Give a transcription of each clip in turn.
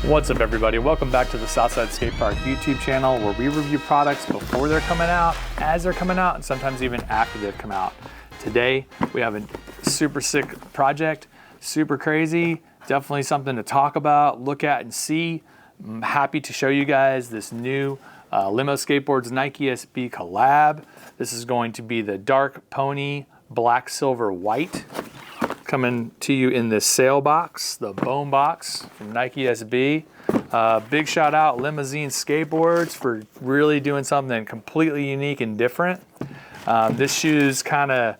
What's up, everybody? Welcome back to the Southside Skate Park YouTube channel, where we review products before they're coming out, as they're coming out, and sometimes even after they've come out. Today, we have a super sick project, super crazy, definitely something to talk about, look at, and see. I'm happy to show you guys this new Limosine Skateboards Nike SB collab. This is going to be the dark pony, black, silver, white. Coming to you in this sail box, the bone box from Nike SB. Big shout out Limosine Skateboards for really doing something completely unique and different. This shoe's kind of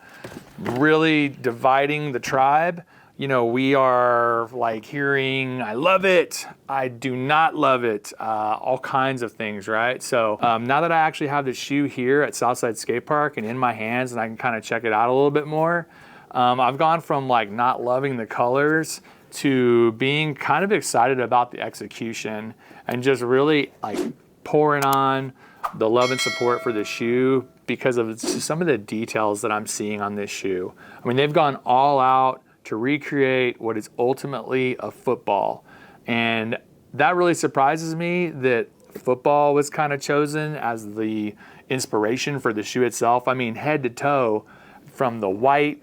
really dividing the tribe. You know, we are like hearing, I love it, I do not love it, all kinds of things, right? So now that I actually have the shoe here at Southside Skate Park and in my hands and I can kind of check it out a little bit more, I've gone from like not loving the colors to being kind of excited about the execution and just really like pouring on the love and support for the shoe because of some of the details that I'm seeing on this shoe. I mean, they've gone all out to recreate what is ultimately a football. And that really surprises me that football was kind of chosen as the inspiration for the shoe itself. I mean, head to toe, from the white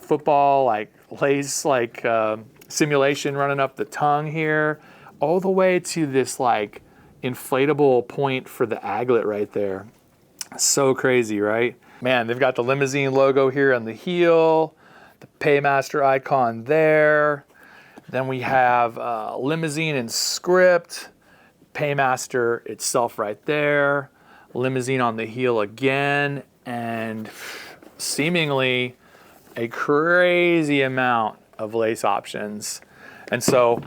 football, like lace, like simulation running up the tongue here, all the way to this like inflatable point for the aglet right there. So crazy, right? Man, they've got the Limosine logo here on the heel, the Paymaster icon there. Then we have Limosine in script, Paymaster itself right there, Limosine on the heel again, and seemingly a crazy amount of lace options. And so,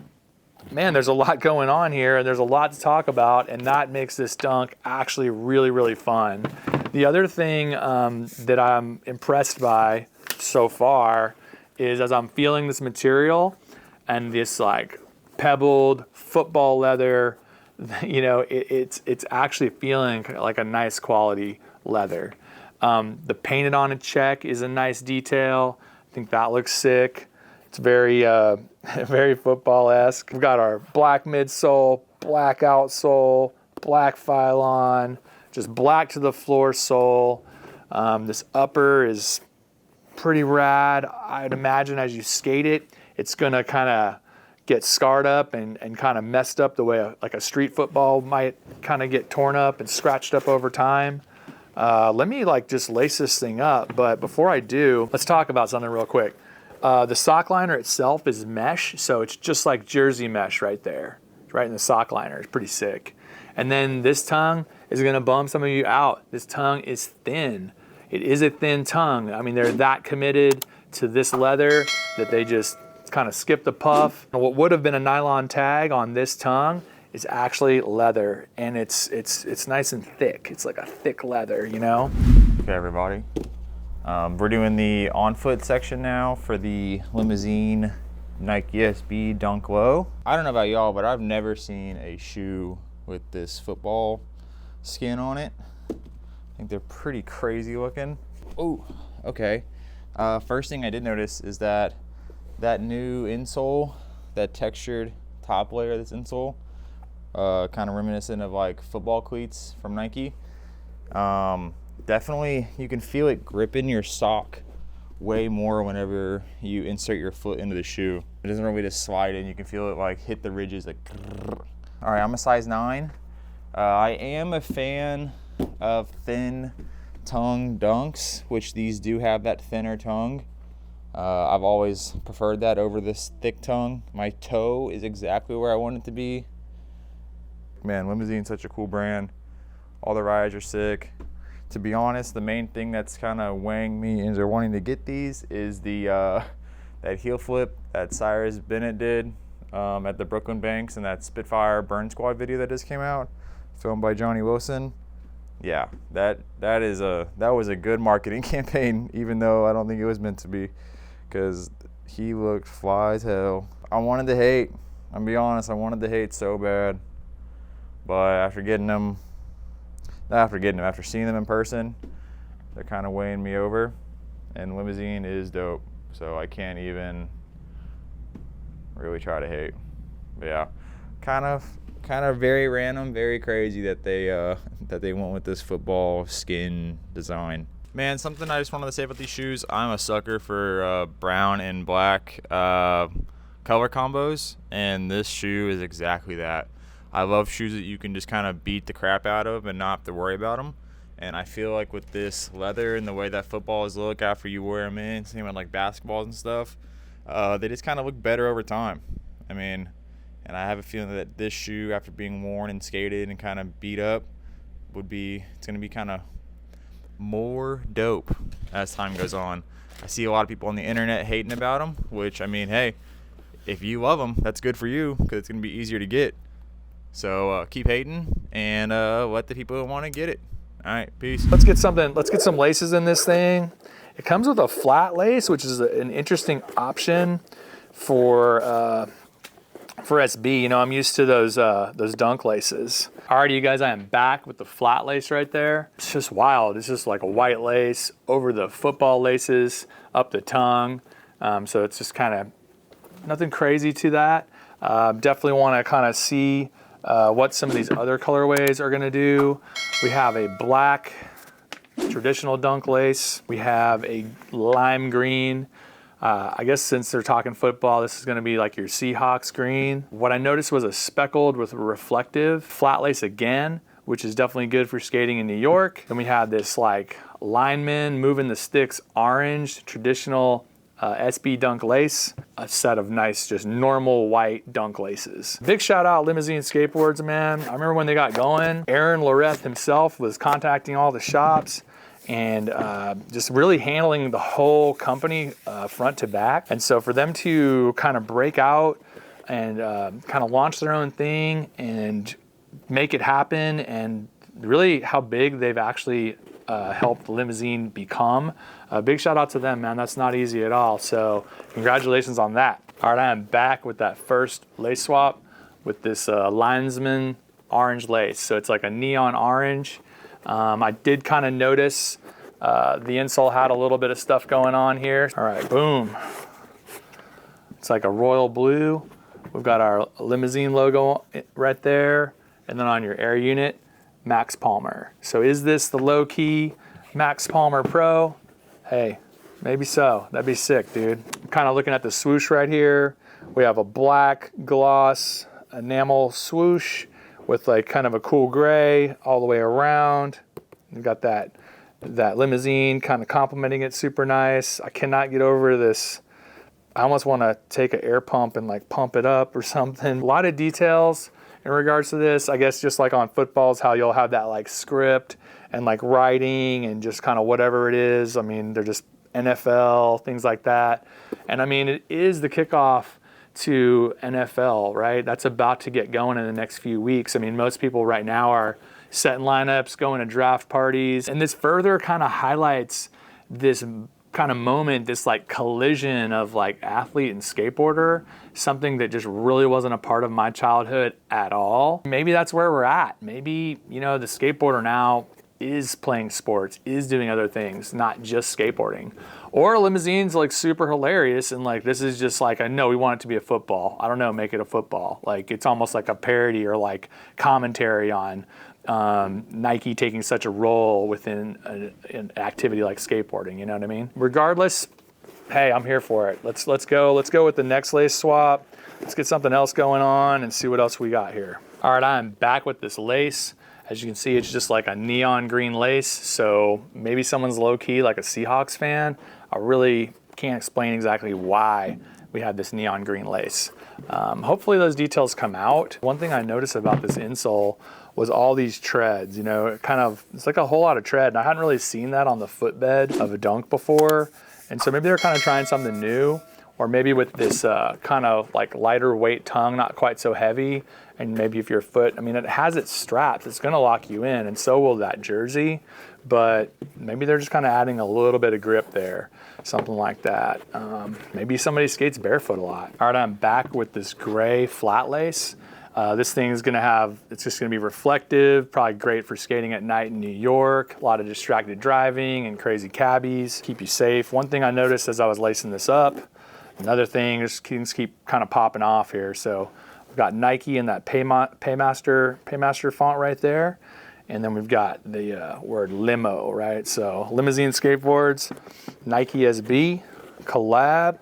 man, there's a lot going on here and there's a lot to talk about, and that makes this dunk actually really, really fun. The other thing that I'm impressed by so far is as I'm feeling this material and this like pebbled football leather, you know, it's actually feeling like a nice quality leather. The painted on a check is a nice detail. I think that looks sick. It's very, very football-esque. We've got our black midsole, black outsole, black Phylon, just black to the floor sole. This upper is pretty rad. I'd imagine as you skate it, it's gonna kind of get scarred up and kind of messed up the way like a street football might kind of get torn up and scratched up over time. Let me like just lace this thing up, but before I do, let's talk about something real quick. The sock liner itself is mesh, so it's just like jersey mesh right there. It's right in the sock liner. It's pretty sick. And then this tongue is gonna bum some of you out. This tongue is thin. It is a thin tongue. I mean, they're that committed to this leather that they just kind of skip the puff. What would have been a nylon tag on this tongue is actually leather, and it's nice and thick. It's like a thick leather, you know? Okay, everybody. We're doing the on-foot section now for the Limosine Nike SB Dunk Low. I don't know about y'all, but I've never seen a shoe with this football skin on it. I think they're pretty crazy looking. Oh, okay. First thing I did notice is that new insole, that textured top layer of this insole, kind of reminiscent of like football cleats from Nike. Definitely you can feel it gripping your sock way more whenever you insert your foot into the shoe. It doesn't really just slide in. You can feel it like hit the ridges like. All right, I'm a size 9. I am a fan of thin tongue dunks, which these do have that thinner tongue. I've always preferred that over this thick tongue. My toe is exactly where I want it to be. Man, Limosine's such a cool brand. All the rides are sick. To be honest, the main thing that's kind of weighing me into wanting to get these is the that heel flip that Cyrus Bennett did at the Brooklyn Banks and that Spitfire Burn Squad video that just came out, filmed by Johnny Wilson. Yeah, that was a good marketing campaign, even though I don't think it was meant to be, because he looked fly as hell. I wanted to hate. I'm gonna be honest, I wanted to hate so bad. But after seeing them in person, they're kind of weighing me over, and Limosine is dope, so I can't even really try to hate. But yeah, kind of very random, very crazy that they went with this football skin design. Man, something I just wanted to say about these shoes, I'm a sucker for brown and black color combos, and this shoe is exactly that. I love shoes that you can just kind of beat the crap out of and not have to worry about them. And I feel like with this leather and the way that footballs look after you wear them in, same with like basketballs and stuff, they just kind of look better over time. I mean, and I have a feeling that this shoe, after being worn and skated and kind of beat up, it's going to be kind of more dope as time goes on. I see a lot of people on the internet hating about them, which, I mean, hey, if you love them, that's good for you because it's going to be easier to get. So keep hating and let the people who want to get it. All right, peace. Let's get some laces in this thing. It comes with a flat lace, which is an interesting option for SB. You know, I'm used to those dunk laces. Alrighty, you guys, I am back with the flat lace right there. It's just wild. It's just like a white lace over the football laces, up the tongue. So it's just kind of nothing crazy to that. Definitely want to kind of see what some of these other colorways are going to do. We have a black traditional dunk lace. We have a lime green. I guess since they're talking football, this is going to be like your Seahawks green. What I noticed was a speckled with reflective flat lace again, which is definitely good for skating in New York. Then we have this like lineman moving the sticks orange traditional SB dunk lace, a set of nice, just normal white dunk laces. Big shout out Limosine Skateboards, man. I remember when they got going, Aaron Loreth himself was contacting all the shops and just really handling the whole company front to back. And so for them to kind of break out and kind of launch their own thing and make it happen, and really how big they've actually helped Limosine become. A big shout out to them, man. That's not easy at all. So congratulations on that. All right, I am back with that first lace swap with this linesman orange lace. So it's like a neon orange. I did kind of notice the insole had a little bit of stuff going on here. All right, boom. It's like a royal blue. We've got our Limosine logo right there. And then on your air unit, Max Palmer. So is this the low-key Max Palmer Pro? Hey, maybe so. That'd be sick, dude. I'm kind of looking at the swoosh right here. We have a black gloss enamel swoosh with like kind of a cool gray all the way around. We've got that Limosine kind of complementing it super nice. I cannot get over this. I almost want to take an air pump and like pump it up or something. A lot of details in regards to this. I guess just like on footballs, how you'll have that like script and like writing and just kind of whatever it is. I mean, they're just NFL, things like that. And I mean, it is the kickoff to NFL, right? That's about to get going in the next few weeks. I mean, most people right now are setting lineups, going to draft parties, and this further kind of highlights this kind of moment, this like collision of like athlete and skateboarder, something that just really wasn't a part of my childhood at all. Maybe that's where we're at. Maybe, you know, the skateboarder now is playing sports, is doing other things, not just skateboarding. Or Limosine's like super hilarious and like this is just like, I know we want it to be a football. I don't know, make it a football. Like it's almost like a parody or like commentary on Nike taking such a role within an activity like skateboarding, you know what I mean? Regardless, hey, I'm here for it. Let's go with the next lace swap. Let's get something else going on and see what else we got here. All right, I'm back with this lace. As you can see, it's just like a neon green lace. So maybe someone's low key like a Seahawks fan. I really can't explain exactly why we had this neon green lace. Hopefully those details come out. One thing I noticed about this insole was all these treads, you know, it's like a whole lot of tread. And I hadn't really seen that on the footbed of a dunk before. And so maybe they're kind of trying something new, or maybe with this kind of like lighter weight tongue, not quite so heavy. And maybe if your foot, I mean, it has its straps, it's gonna lock you in, and so will that jersey. But maybe they're just kind of adding a little bit of grip there, something like that. Maybe somebody skates barefoot a lot. All right, I'm back with this gray flat lace. This thing is it's just gonna be reflective, probably great for skating at night in New York. A lot of distracted driving and crazy cabbies, keep you safe. One thing I noticed as I was lacing this up, another thing, things keep kind of popping off here. So We've got Nike in that Paymaster font right there. And then we've got the word limo, right? So Limosine Skateboards, Nike SB, collab.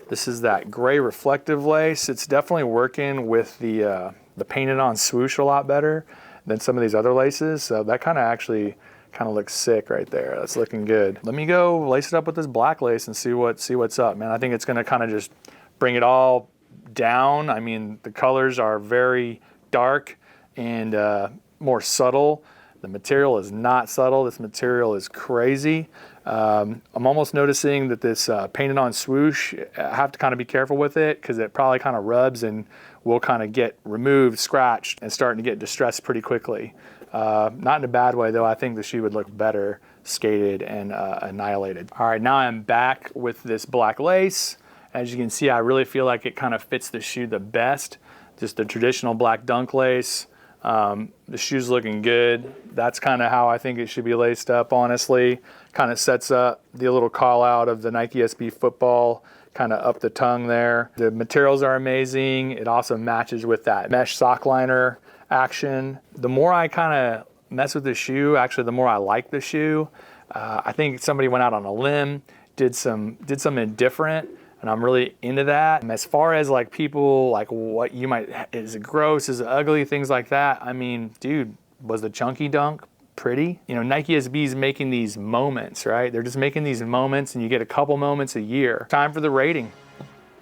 This is that gray reflective lace. It's definitely working with the painted on swoosh a lot better than some of these other laces. So that kind of looks sick right there. That's looking good. Let me go lace it up with this black lace and see what's up, man. I think it's gonna kind of just bring it all down. I mean, the colors are very dark and more subtle. The material is not subtle. This material is crazy. I'm almost noticing that this painted on swoosh, I have to kind of be careful with it because it probably kind of rubs and will kind of get removed, scratched, and starting to get distressed pretty quickly. Not in a bad way though. I think the shoe would look better skated and annihilated. All right, now I'm back with this black lace. As you can see, I really feel like it kind of fits the shoe the best. Just the traditional black dunk lace. The shoe's looking good. That's kind of how I think it should be laced up, honestly. Kind of sets up the little call out of the Nike SB football, kind of up the tongue there. The materials are amazing. It also matches with that mesh sock liner action. The more I kind of mess with the shoe, actually, the more I like the shoe. I think somebody went out on a limb, did something different, and I'm really into that. And as far as like people, like what you might, is it gross, is it ugly, things like that. I mean, dude, was the chunky dunk pretty? You know, Nike SB is making these moments, right? They're just making these moments and you get a couple moments a year. Time for the rating.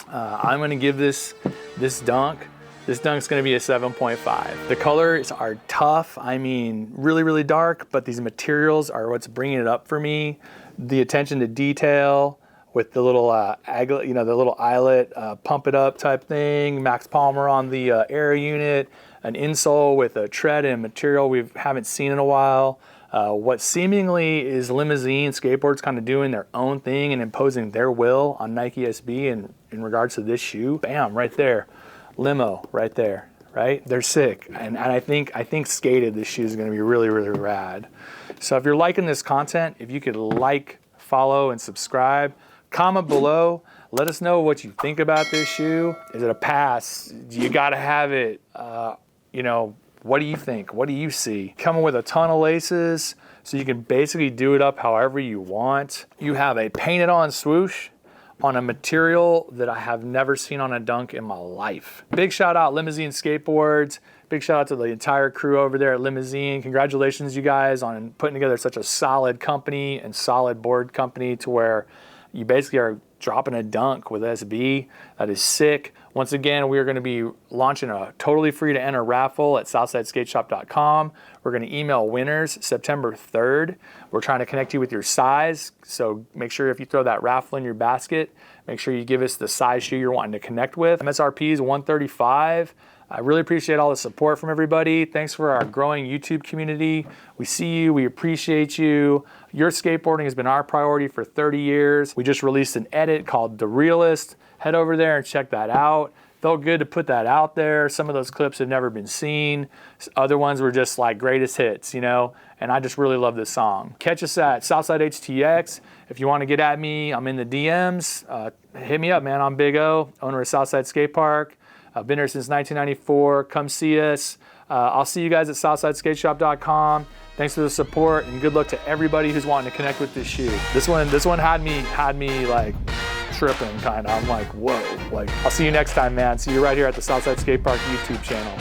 I'm gonna give this dunk, this dunk's gonna be a 7.5. The colors are tough. I mean, really, really dark, but these materials are what's bringing it up for me. The attention to detail, with the little aglet, you know, the little eyelet, pump it up type thing, Max Palmer on the air unit, an insole with a tread and material we haven't seen in a while. What seemingly is Limosine Skateboards kind of doing their own thing and imposing their will on Nike SB in regards to this shoe. Bam, right there, limo, right there, right? They're sick, and I think skated this shoe is going to be really, really rad. So if you're liking this content, if you could like, follow, and subscribe. Comment below, let us know what you think about this shoe. Is it a pass? You gotta have it. You know, what do you think? What do you see? Coming with a ton of laces, so you can basically do it up however you want. You have a painted on swoosh on a material that I have never seen on a dunk in my life. Big shout out Limosine Skateboards. Big shout out to the entire crew over there at Limosine. Congratulations you guys on putting together such a solid company and solid board company to where you basically are dropping a dunk with SB. That is sick. Once again, we are going to be launching a totally free to enter raffle at southsideskateshop.com. We're going to email winners September 3rd. We're trying to connect you with your size. So make sure if you throw that raffle in your basket, make sure you give us the size shoe you're wanting to connect with. MSRP is $135. I really appreciate all the support from everybody. Thanks for our growing YouTube community. We see you, we appreciate you. Your skateboarding has been our priority for 30 years. We just released an edit called The Realist. Head over there and check that out. Felt good to put that out there. Some of those clips have never been seen. Other ones were just like greatest hits, you know? And I just really love this song. Catch us at Southside HTX. If you want to get at me, I'm in the DMs. Hit me up, man. I'm Big O, owner of Southside Skate Park. I've been here since 1994. Come see us. I'll see you guys at southsideskateshop.com. Thanks for the support and good luck to everybody who's wanting to connect with this shoe. This one had me like tripping kind of. I'm like, whoa. Like, I'll see you next time, man. See you right here at the Southside Skate Park YouTube channel.